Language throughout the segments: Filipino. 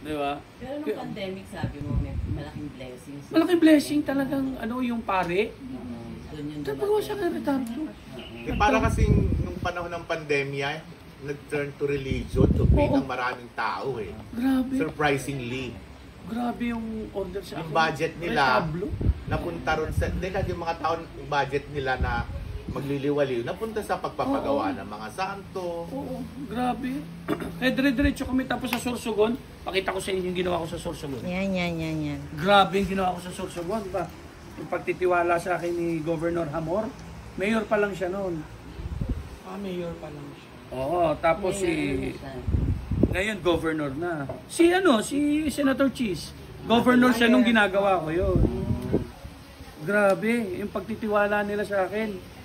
Di ba? Pero nung pandemic, sabi mo, may malaking blessings. Malaking blessing talagang yung pare. Doon yung Tapos siya kay retardo. Para kasing nung panahon ng pandemya, nag-turn to religion to feed ng maraming tao eh. Grabe. Surprisingly. Grabe yung order sa Yung budget nila, napunta ron sa, hindi kasi yung mga tao, yung budget nila na magliliwaliw, napunta sa pagpapagawa ng mga santo. Oo, grabe. Dire-diretso kami tapos sa Sorsogon. Pakita ko sa inyo yung ginawa ko sa Sorsogon. Yan. Grabe yung ginawa ko sa Sorsogon, di ba? Yung pagtitiwala sa akin ni Governor Hamor, mayor pa lang siya noon. Mayor pa lang siya. Oo, tapos ngayon governor na. Si Senator Cheese, governor siya nung ginagawa ko yun. Grabe, yung pagtitiwala nila sa akin.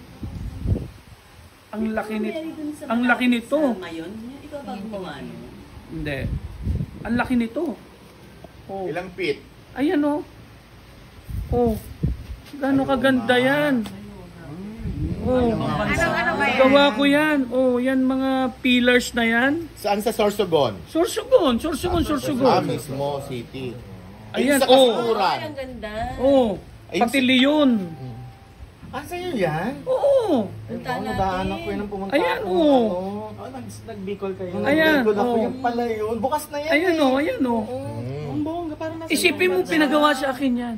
Ang laki nito. Ngayon, ikaw ba gumawa no? Hindi. Ang laki nito. Oh. Ilang feet? Ayan oh. Oh. Gano'ng kaganda yan. Oh. Ano ba yan? Gawa ko yan. Oh, yan mga pillars na yan. Saan sa Sorsogon? Sorsogon. Mismo city. Ayan, sa oh. Kasuran. Ay, ang ganda. Oh, pati Leon. Sa'yo yan? Oo. Punta Nadaanan ko natin. yun pumunta Ayan, ako. oh. Nag-Bicol kayo. Ayan, oh. Yung pala yun. Bukas na yan. Ayan oh. Ang bongga, parang nasa Isipin mo, pinagawa sa akin yan.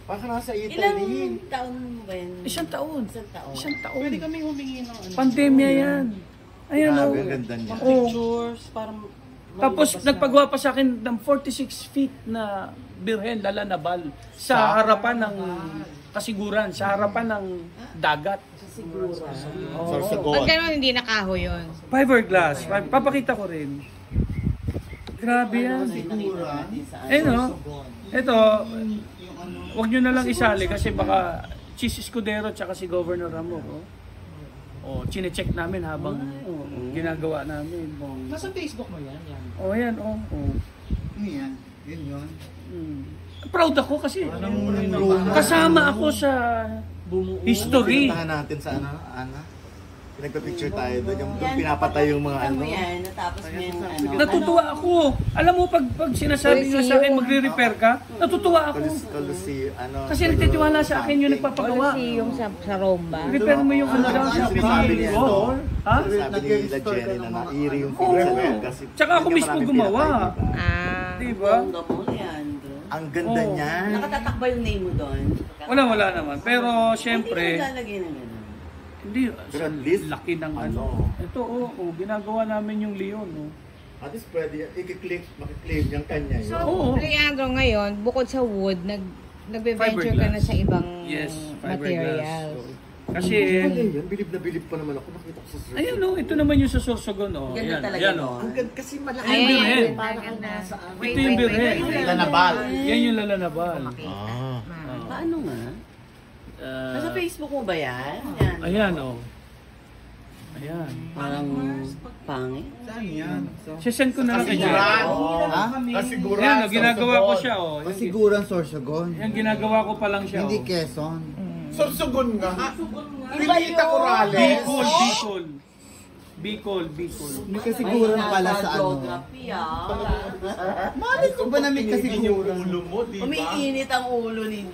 Baka nasa Ilang Italy. taon mo ba yun? Isang taon. Isang taon. Pwede kami humingi ng ano. Pandemya yan. Ayan oh. ganda niya. Oh. Pictures, parang... Tapos nagpagawa pa sa akin ng 46 feet na birhen lalanabal sa harapan ng kasiguran, sa harapan ng dagat. Siguro. Sorsogon. Pag gano'n, hindi nakaho yun. Fiberglass. Papakita ko rin. Grabe yan. Eh no? Ito, wag nyo na lang isali kasi baka Cheese Escudero tsaka si Governor Ramo. Oh, chine-check namin habang ginagawa namin. Nasa Facebook mo yan? Yan. Yan. Yun. Proud ako kasi kasama ako sa history. Puntahan natin sa Nagpa-picture tayo doon. Yung pinapatay yung mga Ano yan, natapos mo yung ano. Natutuwa ako. Alam mo, pag sinasabi nyo sa akin magre-repair ka, natutuwa ako. Kasi nagtitiwala sa akin yung nagpapagawa. Yung sa Romba. Repair mo yung ano daw sa Sabi niya, Ha? sabi ni La Jenny na nairi yung pinsan kasi Tsaka ako mismo gumawa. Diba? Bongga mo, Leandro. ang ganda niya. Nakatatakba yung name mo doon. Wala naman. Pero Hindi syempre, mo lalagay ng gano'n. hindi, Pero at least, laki ng ano. Ito, ginagawa namin yung Leon. At least pwede, makiklik yung kanya yun. Oo. Leandro, ngayon, bukod sa wood, nagbe-venture ka na sa ibang material. Kasi, bilib na bilib pa naman ako, nakita ko sa surf. ayan ito naman yung sa Sorsogon. Ganda talaga Yan, no? Ang ganda kasi malaki. Ayan, birhen. Parang nasa... Ito yung birhen. Lanabal. Yan yung lalanabal. Paano nga? Nasa Facebook mo ba yan? Ayan, Ayan. Parang pangit. Saan yan? Sisend ko na lang kay Jerry. Kasiguran. Ayan, ginagawa ko siya. Kasiguran Sorsogon. Yan, ginagawa ko pa lang siya. Hindi Quezon. Sorsogon nga. Pilita Corrales. Bicol. May kasiguran pala sa ano. Geography ah. Mali ko ba na may kasiguran? Ulo mo, di ba? Umiinit ang ulo ni